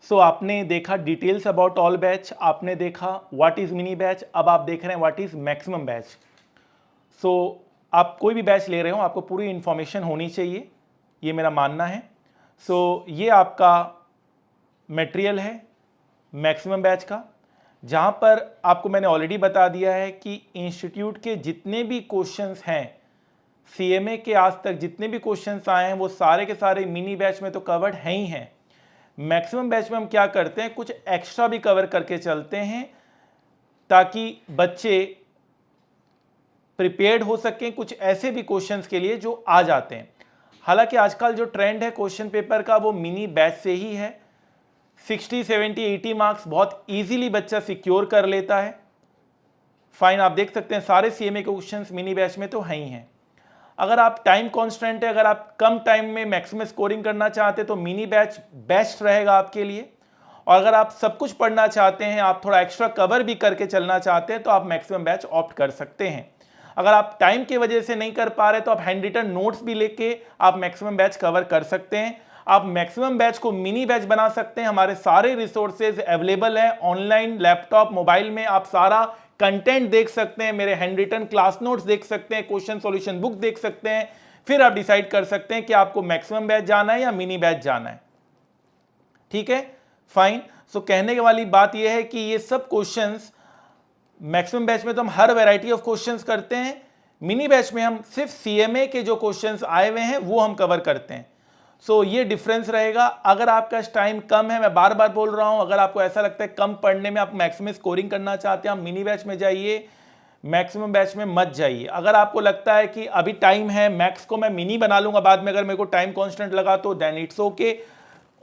सो आपने देखा details about all batch, आपने देखा व्हाट इज मिनी बैच, अब आप देख रहे हैं व्हाट इज मैक्सिमम बैच। सो आप कोई भी बैच ले रहे हो आपको पूरी इंफॉर्मेशन होनी चाहिए, ये मेरा मानना है। सो ये आपका मटेरियल है मैक्सिमम बैच का, जहाँ पर आपको मैंने ऑलरेडी बता दिया है कि इंस्टीट्यूट के जितने भी क्वेश्चंस हैं, सीएमए के आज तक जितने भी क्वेश्चंस आए हैं वो सारे के सारे मिनी बैच में तो कवर्ड हैं ही हैं। मैक्सिमम बैच में हम क्या करते हैं, कुछ एक्स्ट्रा भी कवर करके चलते हैं ताकि बच्चे प्रिपेयर्ड हो सकें कुछ ऐसे भी क्वेश्चंस के लिए जो आ जाते हैं। हालांकि आजकल जो ट्रेंड है क्वेश्चन पेपर का वो मिनी बैच से ही है। 60, 70, 80 मार्क्स बहुत इजीली बच्चा सिक्योर कर लेता है। फाइन, आप देख सकते हैं सारे सीएमए के क्वेश्चंस मिनी बैच में तो हैं ही हैं। अगर आप टाइम कॉन्स्टेंट है, अगर आप कम टाइम में मैक्सिमम स्कोरिंग करना चाहते हैं तो मिनी बैच बेस्ट रहेगा आपके लिए। और अगर आप सब कुछ पढ़ना चाहते हैं, आप थोड़ा एक्स्ट्रा कवर भी करके चलना चाहते हैं तो आप मैक्सिमम बैच ऑप्ट कर सकते हैं। अगर आप टाइम की वजह से नहीं कर पा रहे तो आप हैंड रिटन नोट्स भी लेके आप मैक्सिमम बैच कवर कर सकते हैं। आप मैक्सिमम बैच को मिनी बैच बना सकते हैं। हमारे सारे रिसोर्सेज अवेलेबल हैं ऑनलाइन, लैपटॉप, मोबाइल में आप सारा कंटेंट देख सकते हैं, मेरे हैंड रिटन क्लास नोट्स देख सकते हैं, क्वेश्चन सॉल्यूशन बुक देख सकते हैं। फिर आप डिसाइड कर सकते हैं कि आपको मैक्सिमम बैच जाना है या मिनी बैच जाना है। ठीक है, फाइन। सो कहने वाली बात यह है कि ये सब क्वेश्चंस मैक्सिमम बैच में तो हम हर वैरायटी ऑफ क्वेश्चंस करते हैं, मिनी बैच में हम सिर्फ सीएमए के जो क्वेश्चंस आए हुए हैं वो हम कवर करते हैं। सो ये डिफरेंस रहेगा। अगर आपका टाइम कम है, मैं बार बार बोल रहा हूं, अगर आपको ऐसा लगता है कम पढ़ने में आप मैक्सिमम स्कोरिंग करना चाहते हैं, आप मिनी बैच में जाइए, मैक्सिमम बैच में मत जाइए। अगर आपको लगता है कि अभी टाइम है, मैक्स को मैं मिनी बना लूंगा बाद में, अगर मेरे को टाइम कांस्टेंट लगा तो देन इट्स ओके।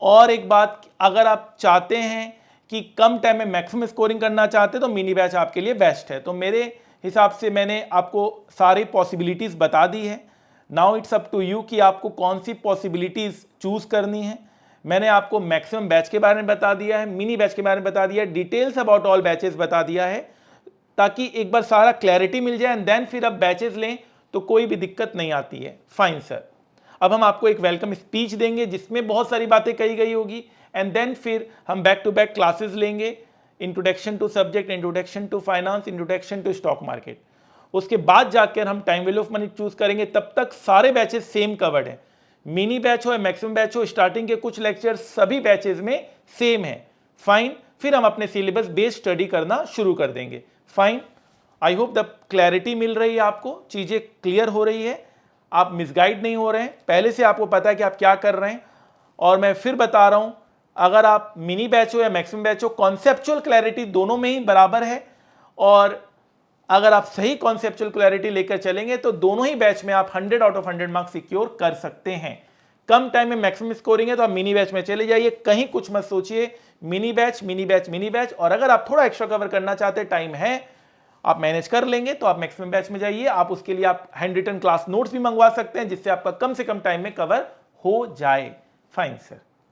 और एक बात, अगर आप चाहते हैं कि कम टाइम में मैक्सिमम स्कोरिंग करना चाहते हैं तो मिनी बैच आपके लिए बेस्ट है। तो मेरे हिसाब से मैंने आपको सारी पॉसिबिलिटीज बता दी है। Now it's up to you कि आपको कौन सी पॉसिबिलिटीज चूज करनी है। मैंने आपको मैक्सिमम बैच के बारे में बता दिया है, मिनी बैच के बारे में बता दिया है, डिटेल्स अबाउट ऑल बैचेस बता दिया है, ताकि एक बार सारा क्लैरिटी मिल जाए एंड देन फिर आप बैचेस लें तो कोई भी दिक्कत नहीं आती है। फाइन सर, अब हम आपको एक वेलकम स्पीच देंगे जिसमें बहुत सारी बातें कही गई होगी एंड देन फिर हम बैक टू बैक क्लासेस लेंगे, introduction to subject, introduction to finance, introduction to stock market. उसके बाद जाकर हम time value of money choose करेंगे। तब तक सारे बैचेस सेम कवर्ड है, मिनी बैच हो या मैक्सिमम बैच हो, स्टार्टिंग के कुछ लेक्चर सभी बैचेस में सेम है। फाइन, फिर हम अपने सिलेबस बेस्ड स्टडी करना शुरू कर देंगे। Fine, I hope the clarity मिल रही है, आपको चीजें क्लियर हो रही है, आप मिसगाइड नहीं हो रहे हैं, पहले से आपको पता है कि आप क्या कर रहे हैं। और मैं फिर बता रहा हूं, अगर आप मिनी बैच हो या मैक्सिमम बैच हो, कॉन्सेप्चुअल क्लैरिटी दोनों में ही बराबर है। और अगर आप सही कॉन्सेप्चुअल क्लैरिटी लेकर चलेंगे तो दोनों ही बैच में आप 100 आउट ऑफ 100 मार्क्स सिक्योर कर सकते हैं। कम टाइम में मैक्सिमम स्कोरिंग है तो आप मिनी बैच में चले जाइए, कहीं कुछ मत सोचिए, mini batch mini batch mini batch. और अगर आप थोड़ा एक्स्ट्रा कवर करना चाहते हैं, टाइम है, आप मैनेज कर लेंगे तो आप मैक्सिमम बैच में जाइए। आप उसके लिए आप हैंड रिटन क्लास नोट्स भी मंगवा सकते हैं जिससे आपका कम से कम टाइम में कवर हो जाए। Fine sir.